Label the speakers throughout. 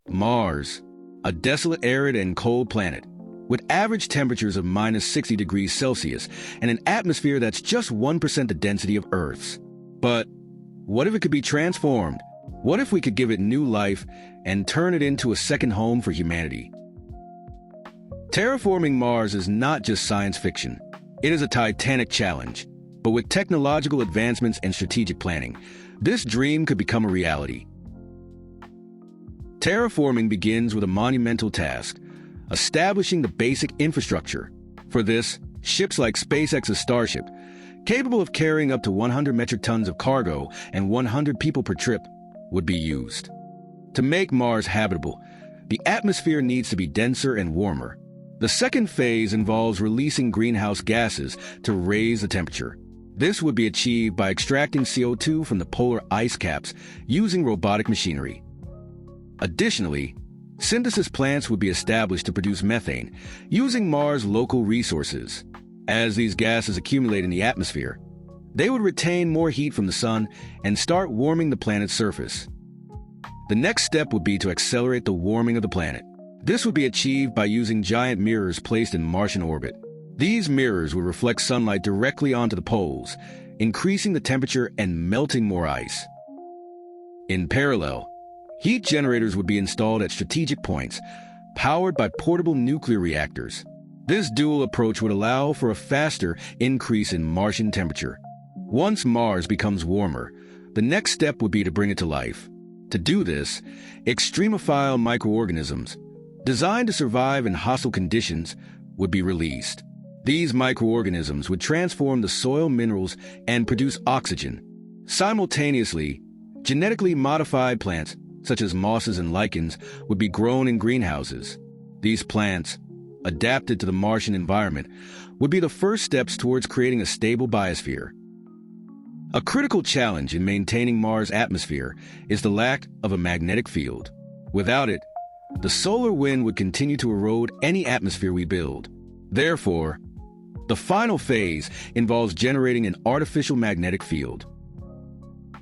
Speaker 1: Mars, a desolate, arid, and cold planet, with average temperatures of -60 degrees Celsius and an atmosphere that's just 1% the density of Earth's. But what if it could be transformed? What if we could give it new life and turn it into a second home for humanity? Terraforming Mars is not just science fiction. It is a titanic challenge. But with technological advancements and strategic planning, this dream could become a reality. Terraforming begins with a monumental task: establishing the basic infrastructure. For this, ships like SpaceX's Starship, capable of carrying up to 100 metric tons of cargo and 100 people per trip, would be used. To make Mars habitable, the atmosphere needs to be denser and warmer. The second phase involves releasing greenhouse gases to raise the temperature. This would be achieved by extracting CO2 from the polar ice caps using robotic machinery. Additionally, synthesis plants would be established to produce methane using Mars' local resources. As these gases accumulate in the atmosphere, they would retain more heat from the sun and start warming the planet's surface. The next step would be to accelerate the warming of the planet. This would be achieved by using giant mirrors placed in Martian orbit. These mirrors would reflect sunlight directly onto the poles, increasing the temperature and melting more ice. In parallel, heat generators would be installed at strategic points, powered by portable nuclear reactors. This dual approach would allow for a faster increase in Martian temperature. Once Mars becomes warmer, the next step would be to bring it to life. To do this, Extremophile Microorganisms, designed to survive in hostile conditions, would be released. These microorganisms would transform the soil minerals and produce oxygen. Simultaneously, genetically modified plants, such as mosses and lichens, would be grown in greenhouses. These plants, adapted to the Martian environment, would be the first steps towards creating a stable biosphere. A critical challenge in maintaining Mars' atmosphere is the lack of a magnetic field. Without it, the solar wind would continue to erode any atmosphere we build. Therefore, the final phase involves generating an artificial magnetic field.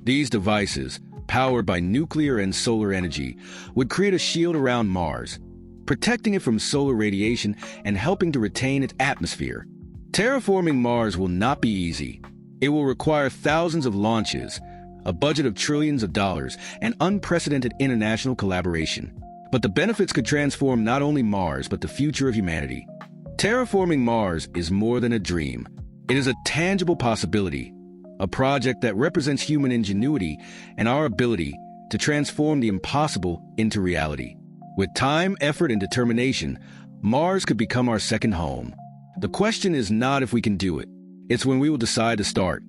Speaker 1: These devices, powered by nuclear and solar energy, would create a shield around Mars, protecting it from solar radiation and helping to retain its atmosphere. Terraforming Mars will not be easy. It will require thousands of launches, a budget of trillions of dollars, and unprecedented international collaboration. But the benefits could transform not only Mars, but the future of humanity. Terraforming Mars is more than a dream. It is a tangible possibility, a project that represents human ingenuity and our ability to transform the impossible into reality. With time, effort, and determination, Mars could become our second home. The question is not if we can do it, it's when we will decide to start.